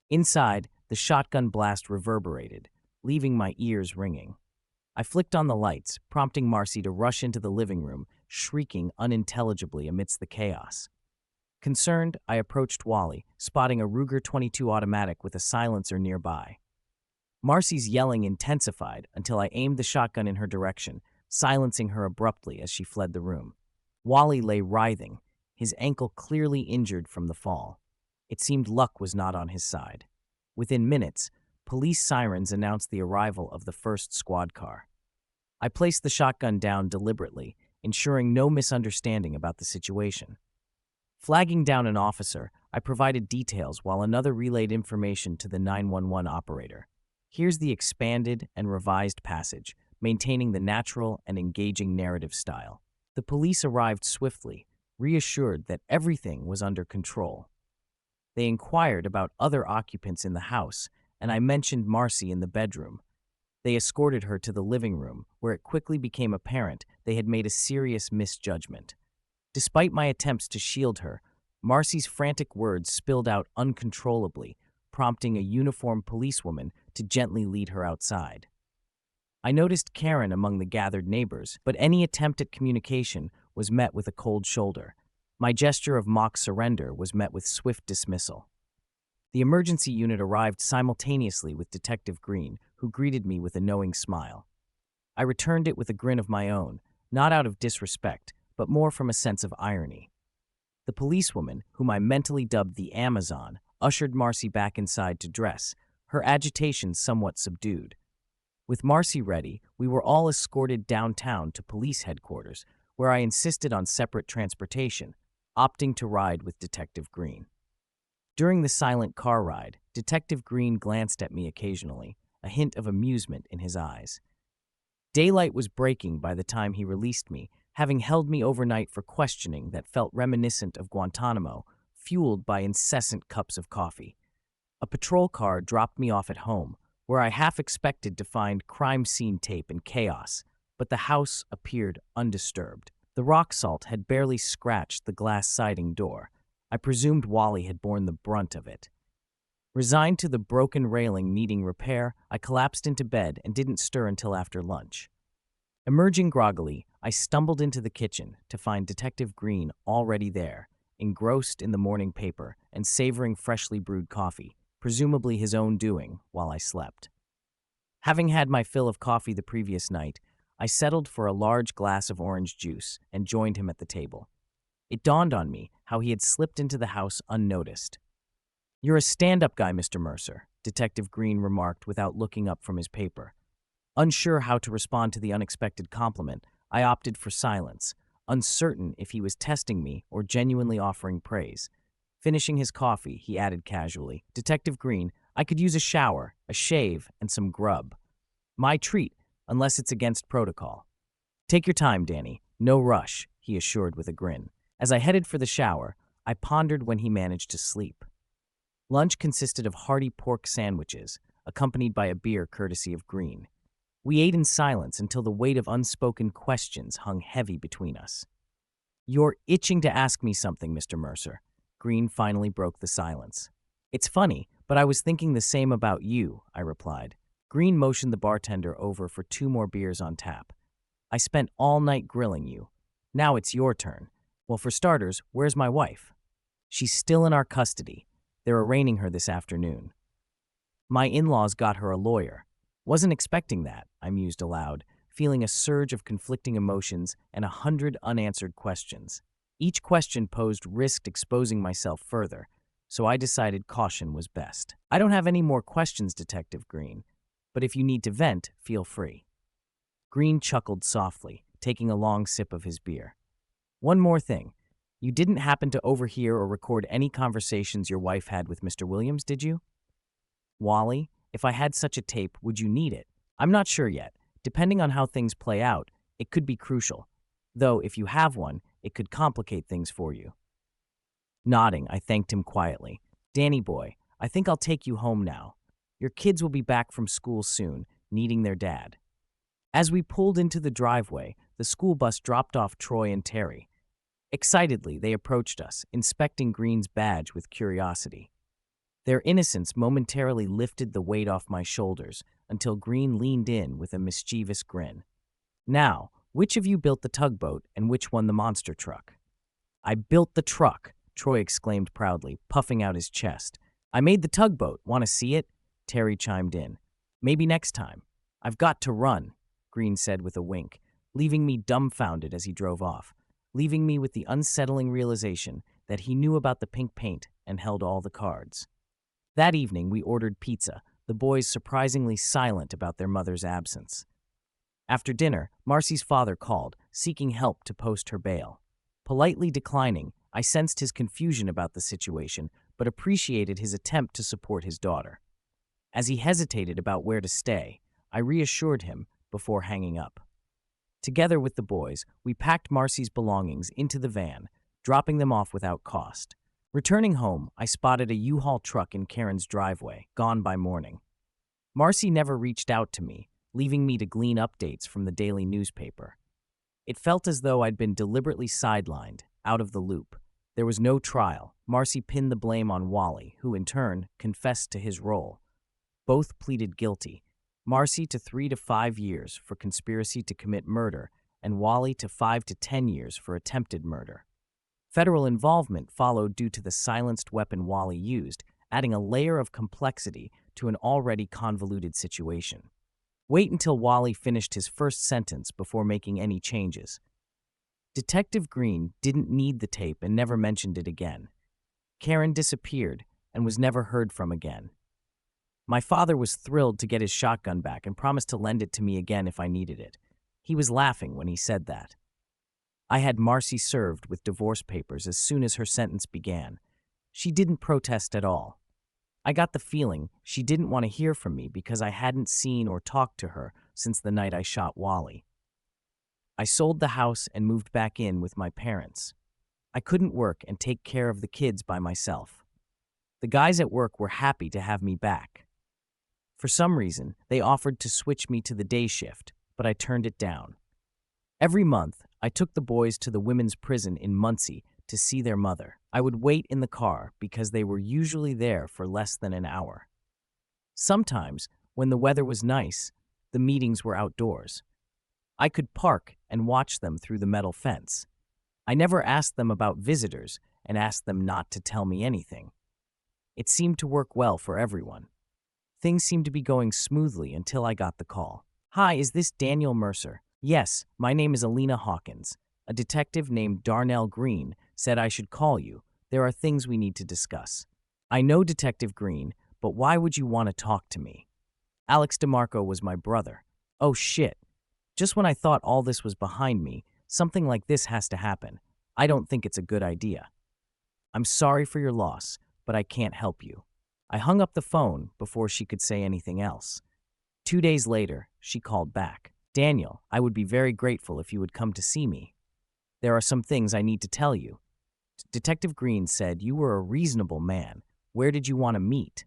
Inside, the shotgun blast reverberated, leaving my ears ringing. I flicked on the lights, prompting Marcy to rush into the living room, shrieking unintelligibly amidst the chaos. Concerned, I approached Wally, spotting a Ruger 22 automatic with a silencer nearby. Marcy's yelling intensified until I aimed the shotgun in her direction, silencing her abruptly as she fled the room. Wally lay writhing, his ankle clearly injured from the fall. It seemed luck was not on his side. Within minutes, police sirens announced the arrival of the first squad car. I placed the shotgun down deliberately, ensuring no misunderstanding about the situation. Flagging down an officer, I provided details while another relayed information to the 911 operator. Here's the expanded and revised passage, maintaining the natural and engaging narrative style. The police arrived swiftly, reassured that everything was under control. They inquired about other occupants in the house, and I mentioned Marcy in the bedroom. They escorted her to the living room, where it quickly became apparent they had made a serious misjudgment. Despite my attempts to shield her, Marcy's frantic words spilled out uncontrollably, prompting a uniformed policewoman to gently lead her outside. I noticed Karen among the gathered neighbors, but any attempt at communication was met with a cold shoulder. My gesture of mock surrender was met with swift dismissal. The emergency unit arrived simultaneously with Detective Green, who greeted me with a knowing smile. I returned it with a grin of my own, not out of disrespect, but more from a sense of irony. The policewoman, whom I mentally dubbed the Amazon, ushered Marcy back inside to dress, her agitation somewhat subdued. With Marcy ready, we were all escorted downtown to police headquarters, where I insisted on separate transportation, opting to ride with Detective Green. During the silent car ride, Detective Green glanced at me occasionally, a hint of amusement in his eyes. Daylight was breaking by the time he released me, having held me overnight for questioning that felt reminiscent of Guantanamo, fueled by incessant cups of coffee. A patrol car dropped me off at home, where I half expected to find crime scene tape and chaos, but the house appeared undisturbed. The rock salt had barely scratched the glass siding door. I presumed Wally had borne the brunt of it. Resigned to the broken railing needing repair, I collapsed into bed and didn't stir until after lunch. Emerging groggily, I stumbled into the kitchen to find Detective Green already there, engrossed in the morning paper and savoring freshly brewed coffee, presumably his own doing, while I slept. Having had my fill of coffee the previous night, I settled for a large glass of orange juice and joined him at the table. It dawned on me how he had slipped into the house unnoticed. "You're a stand-up guy, Mr. Mercer," Detective Green remarked without looking up from his paper. Unsure how to respond to the unexpected compliment, I opted for silence, uncertain if he was testing me or genuinely offering praise. Finishing his coffee, he added casually, "Detective Green, I could use a shower, a shave, and some grub. My treat, unless it's against protocol." "Take your time, Danny. No rush," he assured with a grin. As I headed for the shower, I pondered when he managed to sleep. Lunch consisted of hearty pork sandwiches, accompanied by a beer courtesy of Green. We ate in silence until the weight of unspoken questions hung heavy between us. "You're itching to ask me something, Mr. Mercer." Green finally broke the silence. "It's funny, but I was thinking the same about you," I replied. Green motioned the bartender over for 2 more beers on tap. "I spent all night grilling you. Now it's your turn. Well, for starters, where's my wife?" "She's still in our custody. They're arraigning her this afternoon." "My in-laws got her a lawyer." "Wasn't expecting that," I mused aloud, feeling a surge of conflicting emotions and 100 unanswered questions. Each question posed risked exposing myself further, so I decided caution was best. "I don't have any more questions, Detective Green, but if you need to vent, feel free." Green chuckled softly, taking a long sip of his beer. "One more thing. You didn't happen to overhear or record any conversations your wife had with Mr. Williams, did you?" "Wally, if I had such a tape, would you need it?" "I'm not sure yet. Depending on how things play out, it could be crucial. Though, if you have one, it could complicate things for you." Nodding, I thanked him quietly. "Danny boy, I think I'll take you home now. Your kids will be back from school soon, needing their dad." As we pulled into the driveway, the school bus dropped off Troy and Terry. Excitedly, they approached us, inspecting Green's badge with curiosity. Their innocence momentarily lifted the weight off my shoulders until Green leaned in with a mischievous grin. "Now, which of you built the tugboat and which one the monster truck?" "I built the truck," Troy exclaimed proudly, puffing out his chest. "I made the tugboat. Want to see it?" Terry chimed in. "Maybe next time." "I've got to run," Green said with a wink, leaving me dumbfounded as he drove off, leaving me with the unsettling realization that he knew about the pink paint and held all the cards. That evening, we ordered pizza, the boys surprisingly silent about their mother's absence. After dinner, Marcy's father called, seeking help to post her bail. Politely declining, I sensed his confusion about the situation, but appreciated his attempt to support his daughter. As he hesitated about where to stay, I reassured him before hanging up. Together with the boys, we packed Marcy's belongings into the van, dropping them off without cost. Returning home, I spotted a U-Haul truck in Karen's driveway, gone by morning. Marcy never reached out to me, leaving me to glean updates from the daily newspaper. It felt as though I'd been deliberately sidelined, out of the loop. There was no trial. Marcy pinned the blame on Wally, who in turn confessed to his role. Both pleaded guilty. Marcy to 3 to 5 years for conspiracy to commit murder, and Wally to 5 to 10 years for attempted murder. Federal involvement followed due to the silenced weapon Wally used, adding a layer of complexity to an already convoluted situation. Wait until Wally finished his first sentence before making any changes. Detective Green didn't need the tape and never mentioned it again. Karen disappeared and was never heard from again. My father was thrilled to get his shotgun back and promised to lend it to me again if I needed it. He was laughing when he said that. I had Marcy served with divorce papers as soon as her sentence began. She didn't protest at all. I got the feeling she didn't want to hear from me because I hadn't seen or talked to her since the night I shot Wally. I sold the house and moved back in with my parents. I couldn't work and take care of the kids by myself. The guys at work were happy to have me back. For some reason, they offered to switch me to the day shift, but I turned it down. Every month, I took the boys to the women's prison in Muncie to see their mother. I would wait in the car because they were usually there for less than an hour. Sometimes, when the weather was nice, the meetings were outdoors. I could park and watch them through the metal fence. I never asked them about visitors and asked them not to tell me anything. It seemed to work well for everyone. Things seemed to be going smoothly until I got the call. "Hi, is this Daniel Mercer?" "Yes, my name is Alina Hawkins. A detective named Darnell Green said I should call you. There are things we need to discuss." "I know Detective Green, but why would you want to talk to me?" "Alex DeMarco was my brother." "Oh shit. Just when I thought all this was behind me, something like this has to happen. I don't think it's a good idea." "I'm sorry for your loss, but I can't help you." I hung up the phone before she could say anything else. 2 days later, she called back. "Daniel, I would be very grateful if you would come to see me. There are some things I need to tell you. Detective Green said you were a reasonable man. Where did you want to meet?"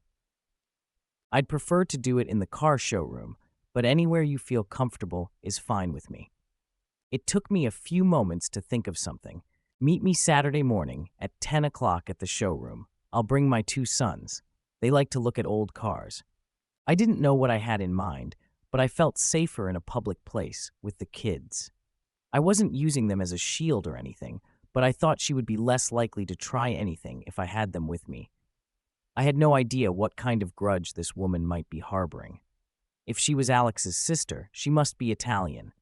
"I'd prefer to do it in the car showroom, but anywhere you feel comfortable is fine with me." It took me a few moments to think of something. "Meet me Saturday morning at 10 o'clock at the showroom. I'll bring my 2 sons. They like to look at old cars." I didn't know what I had in mind, but I felt safer in a public place with the kids. I wasn't using them as a shield or anything, but I thought she would be less likely to try anything if I had them with me. I had no idea what kind of grudge this woman might be harboring. If she was Alex's sister, she must be Italian.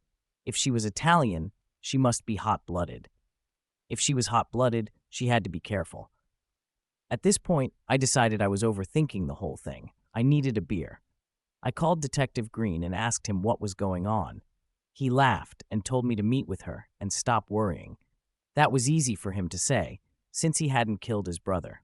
If she was Italian, she must be hot-blooded. If she was hot-blooded, she had to be careful. At this point, I decided I was overthinking the whole thing. I needed a beer. I called Detective Green and asked him what was going on. He laughed and told me to meet with her and stop worrying. That was easy for him to say, since he hadn't killed his brother.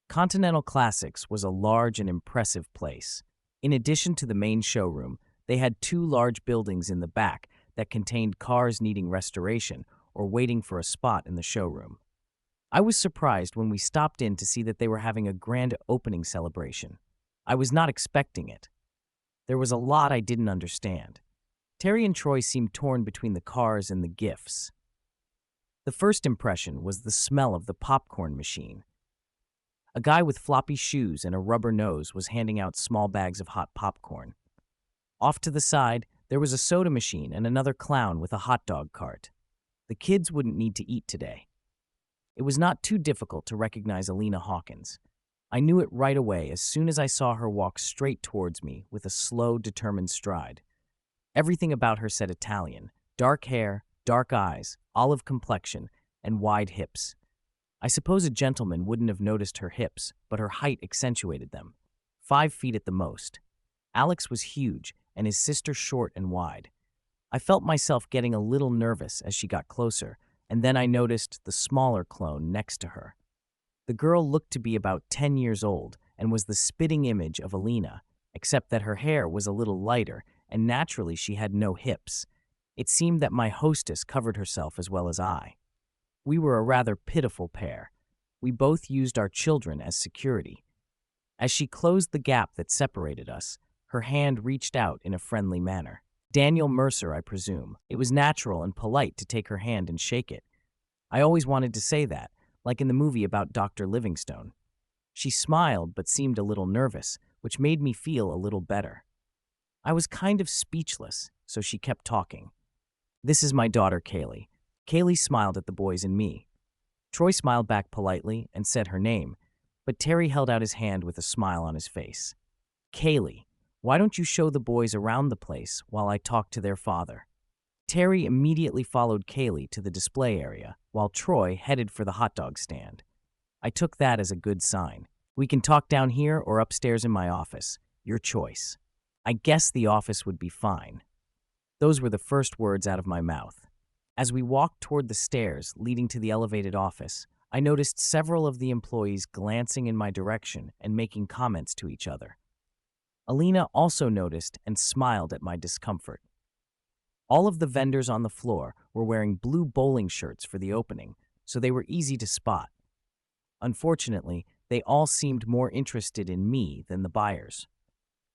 Continental Classics was a large and impressive place. In addition to the main showroom, they had 2 large buildings in the back that contained cars needing restoration or waiting for a spot in the showroom. I was surprised when we stopped in to see that they were having a grand opening celebration. I was not expecting it. There was a lot I didn't understand. Terry and Troy seemed torn between the cars and the gifts. The first impression was the smell of the popcorn machine. A guy with floppy shoes and a rubber nose was handing out small bags of hot popcorn. Off to the side, there was a soda machine and another clown with a hot dog cart. The kids wouldn't need to eat today. It was not too difficult to recognize Alina Hawkins. I knew it right away as soon as I saw her walk straight towards me with a slow, determined stride. Everything about her said Italian: dark hair, dark eyes, olive complexion, and wide hips. I suppose a gentleman wouldn't have noticed her hips, but her height accentuated them. 5 feet at the most. Alex was huge, and his sister short and wide. I felt myself getting a little nervous as she got closer, and then I noticed the smaller clone next to her. The girl looked to be about 10 years old and was the spitting image of Alina, except that her hair was a little lighter, and naturally she had no hips. It seemed that my hostess covered herself as well as I. We were a rather pitiful pair. We both used our children as security. As she closed the gap that separated us, her hand reached out in a friendly manner. Daniel Mercer, I presume. It was natural and polite to take her hand and shake it. I always wanted to say that, like in the movie about Dr. Livingstone. She smiled but seemed a little nervous, which made me feel a little better. I was kind of speechless, so she kept talking. This is my daughter, Kaylee. Kaylee smiled at the boys and me. Troy smiled back politely and said her name, but Terry held out his hand with a smile on his face. Kaylee, why don't you show the boys around the place while I talk to their father? Terry immediately followed Kaylee to the display area, while Troy headed for the hot dog stand. I took that as a good sign. We can talk down here or upstairs in my office. Your choice. I guess the office would be fine. Those were the first words out of my mouth. As we walked toward the stairs leading to the elevated office, I noticed several of the employees glancing in my direction and making comments to each other. Alina also noticed and smiled at my discomfort. All of the vendors on the floor were wearing blue bowling shirts for the opening, so they were easy to spot. Unfortunately, they all seemed more interested in me than the buyers.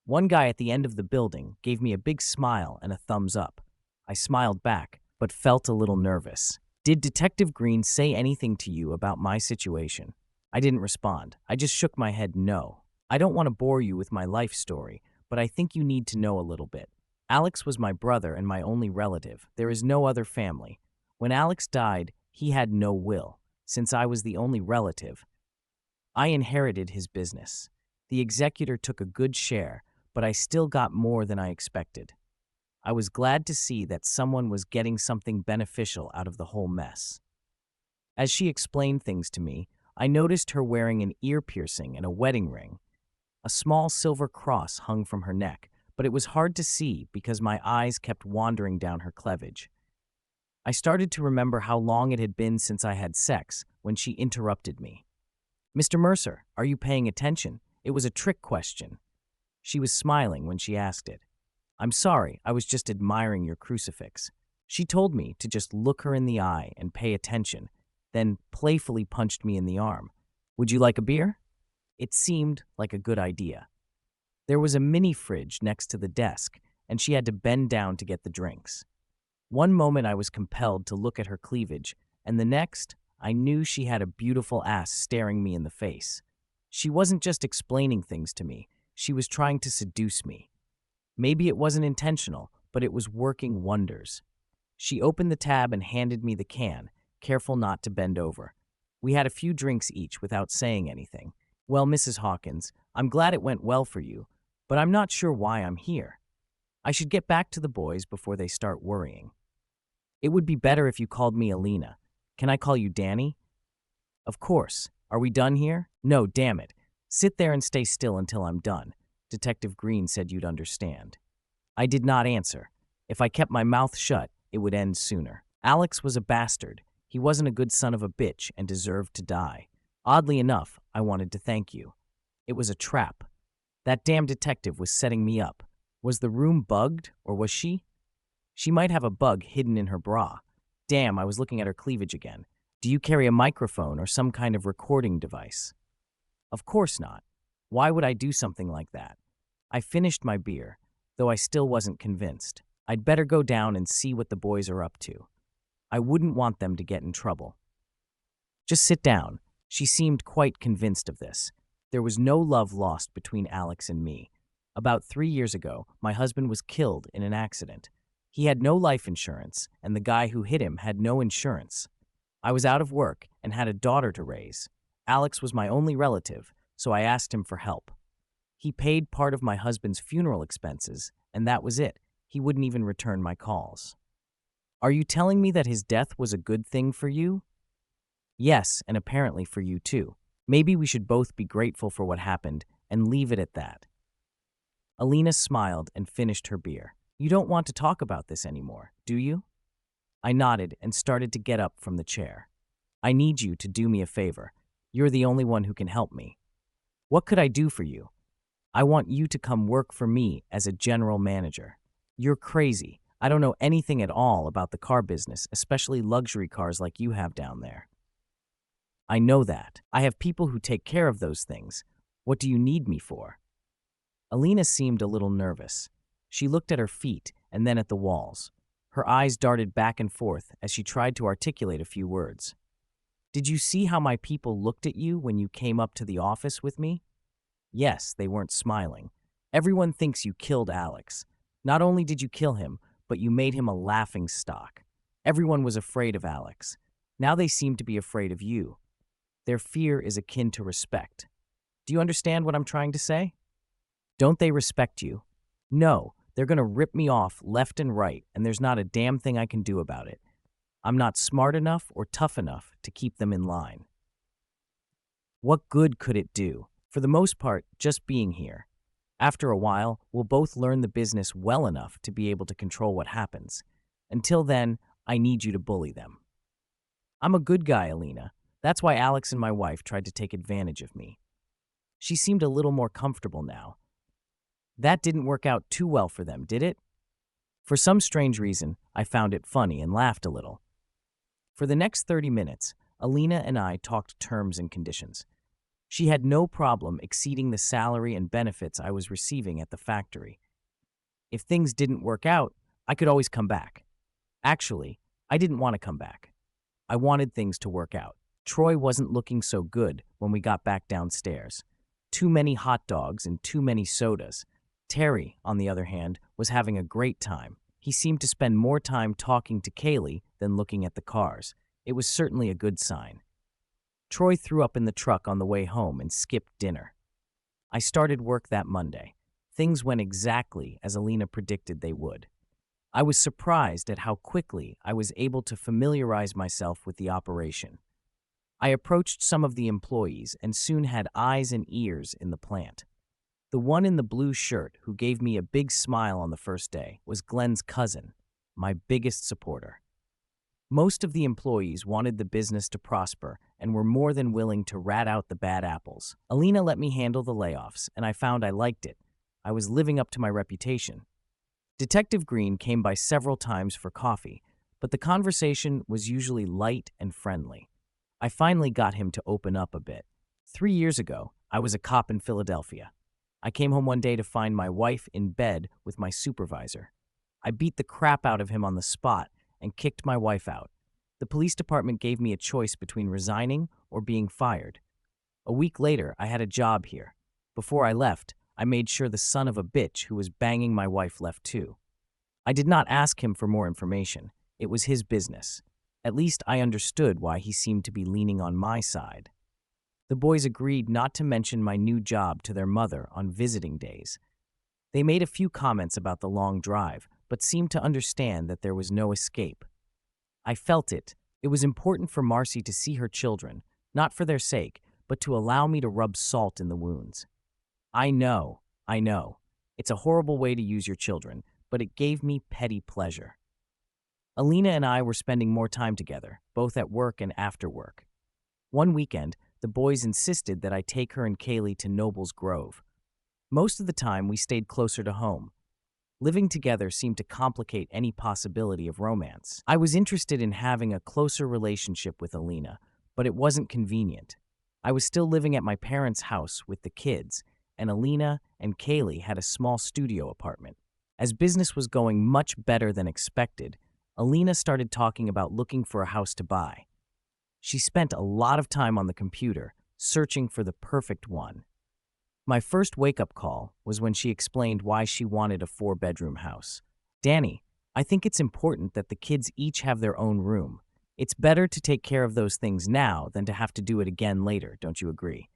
One guy at the end of the building gave me a big smile and a thumbs up. I smiled back, but felt a little nervous. Did Detective Green say anything to you about my situation? I didn't respond. I just shook my head no. I don't want to bore you with my life story, but I think you need to know a little bit. Alex was my brother and my only relative. There is no other family. When Alex died, he had no will. Since I was the only relative, I inherited his business. The executor took a good share, but I still got more than I expected. I was glad to see that someone was getting something beneficial out of the whole mess. As she explained things to me, I noticed her wearing an ear piercing and a wedding ring. A small silver cross hung from her neck, but it was hard to see because my eyes kept wandering down her cleavage. I started to remember how long it had been since I had sex when she interrupted me. Mr. Mercer, are you paying attention? It was a trick question. She was smiling when she asked it. I'm sorry, I was just admiring your crucifix. She told me to just look her in the eye and pay attention, then playfully punched me in the arm. Would you like a beer? It seemed like a good idea. There was a mini fridge next to the desk, and she had to bend down to get the drinks. One moment I was compelled to look at her cleavage, and the next, I knew she had a beautiful ass staring me in the face. She wasn't just explaining things to me, she was trying to seduce me. Maybe it wasn't intentional, but it was working wonders. She opened the tab and handed me the can, careful not to bend over. We had a few drinks each without saying anything. Well, Mrs. Hawkins, I'm glad it went well for you, but I'm not sure why I'm here. I should get back to the boys before they start worrying. It would be better if you called me Alina. Can I call you Danny? Of course. Are we done here? No, damn it. Sit there and stay still until I'm done. Detective Green said you'd understand. I did not answer. If I kept my mouth shut, it would end sooner. Alex was a bastard. He wasn't a good son of a bitch and deserved to die. Oddly enough, I wanted to thank you. It was a trap. That damn detective was setting me up. Was the room bugged, or was she? She might have a bug hidden in her bra. Damn, I was looking at her cleavage again. Do you carry a microphone or some kind of recording device? Of course not. Why would I do something like that? I finished my beer, though I still wasn't convinced. I'd better go down and see what the boys are up to. I wouldn't want them to get in trouble. Just sit down. She seemed quite convinced of this. There was no love lost between Alex and me. About 3 years ago, my husband was killed in an accident. He had no life insurance, and the guy who hit him had no insurance. I was out of work and had a daughter to raise. Alex was my only relative, so I asked him for help. He paid part of my husband's funeral expenses, and that was it. He wouldn't even return my calls. Are you telling me that his death was a good thing for you? Yes, and apparently for you too. Maybe we should both be grateful for what happened and leave it at that. Alina smiled and finished her beer. You don't want to talk about this anymore, do you? I nodded and started to get up from the chair. I need you to do me a favor. You're the only one who can help me. What could I do for you? I want you to come work for me as a general manager. You're crazy. I don't know anything at all about the car business, especially luxury cars like you have down there. I know that. I have people who take care of those things. What do you need me for? Alina seemed a little nervous. She looked at her feet and then at the walls. Her eyes darted back and forth as she tried to articulate a few words. Did you see how my people looked at you when you came up to the office with me? Yes, they weren't smiling. Everyone thinks you killed Alex. Not only did you kill him, but you made him a laughing stock. Everyone was afraid of Alex. Now they seem to be afraid of you. Their fear is akin to respect. Do you understand what I'm trying to say? Don't they respect you? No, they're going to rip me off left and right, and there's not a damn thing I can do about it. I'm not smart enough or tough enough to keep them in line. What good could it do? For the most part, just being here. After a while, we'll both learn the business well enough to be able to control what happens. Until then, I need you to bully them. I'm a good guy, Alina. That's why Alex and my wife tried to take advantage of me. She seemed a little more comfortable now. That didn't work out too well for them, did it? For some strange reason, I found it funny and laughed a little. For the next 30 minutes, Alina and I talked terms and conditions. She had no problem exceeding the salary and benefits I was receiving at the factory. If things didn't work out, I could always come back. Actually, I didn't want to come back. I wanted things to work out. Troy wasn't looking so good when we got back downstairs. Too many hot dogs and too many sodas. Terry, on the other hand, was having a great time. He seemed to spend more time talking to Kaylee than looking at the cars. It was certainly a good sign. Troy threw up in the truck on the way home and skipped dinner. I started work that Monday. Things went exactly as Alina predicted they would. I was surprised at how quickly I was able to familiarize myself with the operation. I approached some of the employees and soon had eyes and ears in the plant. The one in the blue shirt who gave me a big smile on the first day was Glenn's cousin, my biggest supporter. Most of the employees wanted the business to prosper and were more than willing to rat out the bad apples. Alina let me handle the layoffs, and I found I liked it. I was living up to my reputation. Detective Green came by several times for coffee, but the conversation was usually light and friendly. I finally got him to open up a bit. 3 years ago, I was a cop in Philadelphia. I came home one day to find my wife in bed with my supervisor. I beat the crap out of him on the spot and kicked my wife out. The police department gave me a choice between resigning or being fired. A week later, I had a job here. Before I left, I made sure the son of a bitch who was banging my wife left too. I did not ask him for more information. It was his business. At least I understood why he seemed to be leaning on my side. The boys agreed not to mention my new job to their mother on visiting days. They made a few comments about the long drive, but seemed to understand that there was no escape. I felt it. It was important for Marcy to see her children, not for their sake, but to allow me to rub salt in the wounds. I know. It's a horrible way to use your children, but it gave me petty pleasure. Alina and I were spending more time together, both at work and after work. One weekend, the boys insisted that I take her and Kaylee to Noble's Grove. Most of the time, we stayed closer to home. Living together seemed to complicate any possibility of romance. I was interested in having a closer relationship with Alina, but it wasn't convenient. I was still living at my parents' house with the kids, and Alina and Kaylee had a small studio apartment. As business was going much better than expected, Alina started talking about looking for a house to buy. She spent a lot of time on the computer, searching for the perfect one. My first wake-up call was when she explained why she wanted a 4-bedroom house. Danny, I think it's important that the kids each have their own room. It's better to take care of those things now than to have to do it again later, don't you agree?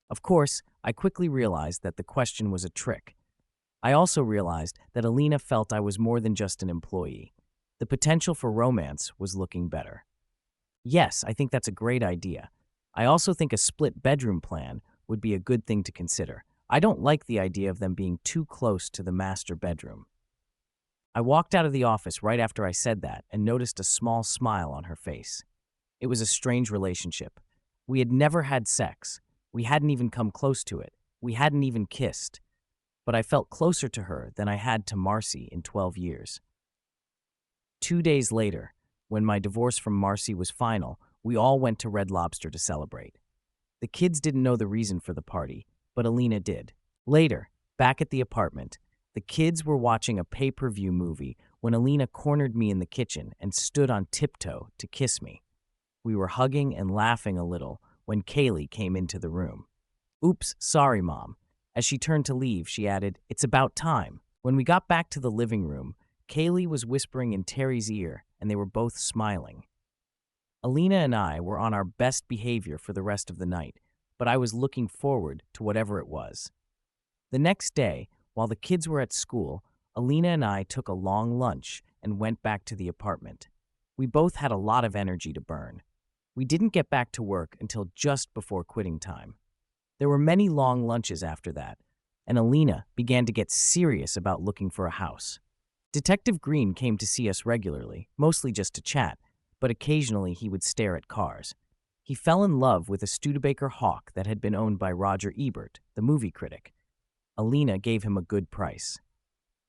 Of course, I quickly realized that the question was a trick. I also realized that Alina felt I was more than just an employee. The potential for romance was looking better. Yes, I think that's a great idea. I also think a split bedroom plan would be a good thing to consider. I don't like the idea of them being too close to the master bedroom. I walked out of the office right after I said that and noticed a small smile on her face. It was a strange relationship. We had never had sex. We hadn't even come close to it. We hadn't even kissed. But I felt closer to her than I had to Marcy in 12 years. 2 days later, when my divorce from Marcy was final, we all went to Red Lobster to celebrate. The kids didn't know the reason for the party, but Alina did. Later, back at the apartment, the kids were watching a pay-per-view movie when Alina cornered me in the kitchen and stood on tiptoe to kiss me. We were hugging and laughing a little when Kaylee came into the room. Oops, sorry, Mom. As she turned to leave, she added, "It's about time." When we got back to the living room, Kaylee was whispering in Terry's ear, and they were both smiling. Alina and I were on our best behavior for the rest of the night, but I was looking forward to whatever it was. The next day, while the kids were at school, Alina and I took a long lunch and went back to the apartment. We both had a lot of energy to burn. We didn't get back to work until just before quitting time. There were many long lunches after that, and Alina began to get serious about looking for a house. Detective Green came to see us regularly, mostly just to chat, but occasionally he would stare at cars. He fell in love with a Studebaker Hawk that had been owned by Roger Ebert, the movie critic. Alina gave him a good price.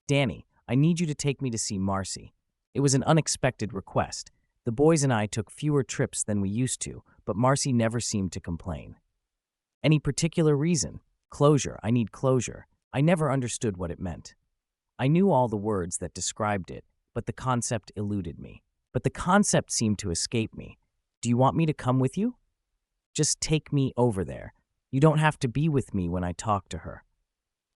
"Danny, I need you to take me to see Marcy." It was an unexpected request. The boys and I took fewer trips than we used to, but Marcy never seemed to complain. "Any particular reason?" "Closure. I need closure." I never understood what it meant. I knew all the words that described it, but the concept eluded me. But the concept seemed to escape me. "Do you want me to come with you?" "Just take me over there. You don't have to be with me when I talk to her."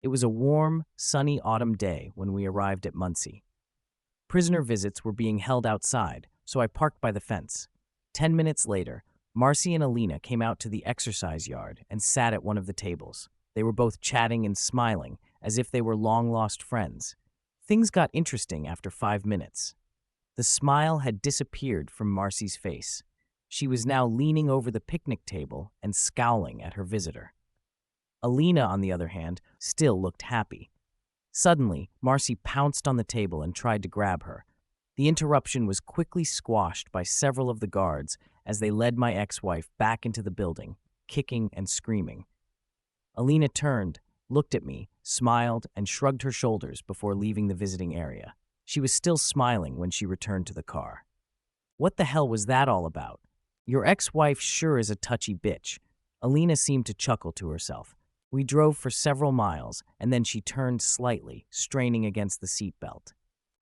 It was a warm, sunny autumn day when we arrived at Muncie. Prisoner visits were being held outside, so I parked by the fence. 10 minutes later, Marcy and Alina came out to the exercise yard and sat at one of the tables. They were both chatting and smiling, as if they were long-lost friends. Things got interesting after 5 minutes. The smile had disappeared from Marcy's face. She was now leaning over the picnic table and scowling at her visitor. Alina, on the other hand, still looked happy. Suddenly, Marcy pounced on the table and tried to grab her. The interruption was quickly squashed by several of the guards as they led my ex-wife back into the building, kicking and screaming. Alina turned, looked at me, smiled, and shrugged her shoulders before leaving the visiting area. She was still smiling when she returned to the car. "What the hell was that all about? Your ex-wife sure is a touchy bitch." Alina seemed to chuckle to herself. We drove for several miles, and then she turned slightly, straining against the seatbelt.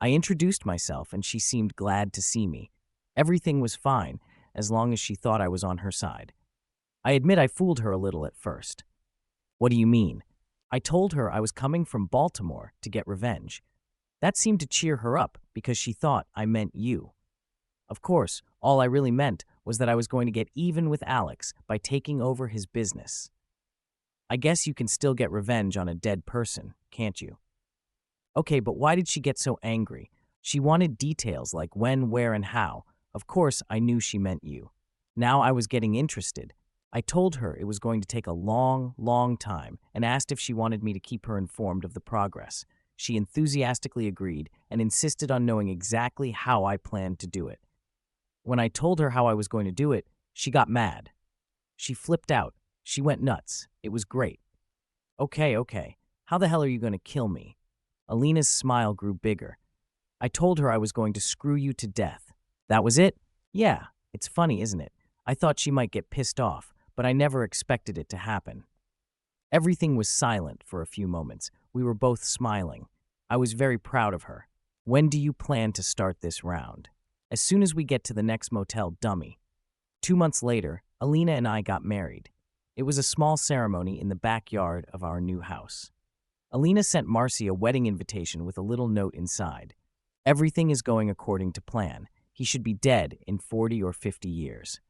I introduced myself, and she seemed glad to see me. Everything was fine, as long as she thought I was on her side. I admit I fooled her a little at first. "What do you mean?" I told her I was coming from Baltimore to get revenge. That seemed to cheer her up because she thought I meant you. Of course, all I really meant was that I was going to get even with Alex by taking over his business. I guess you can still get revenge on a dead person, can't you? Okay, but why did she get so angry? She wanted details like when, where, and how. Of course, I knew she meant you. Now I was getting interested. I told her it was going to take a long, long time and asked if she wanted me to keep her informed of the progress. She enthusiastically agreed and insisted on knowing exactly how I planned to do it. When I told her how I was going to do it, she got mad. She flipped out. She went nuts. It was great. Okay. How the hell are you going to kill me?" Alina's smile grew bigger. "I told her I was going to screw you to death." "That was it?" "Yeah. It's funny, isn't it? I thought she might get pissed off, but I never expected it to happen." Everything was silent for a few moments. We were both smiling. I was very proud of her. "When do you plan to start this round?" "As soon as we get to the next motel, dummy." 2 months later, Alina and I got married. It was a small ceremony in the backyard of our new house. Alina sent Marcy a wedding invitation with a little note inside. "Everything is going according to plan. He should be dead in 40 or 50 years."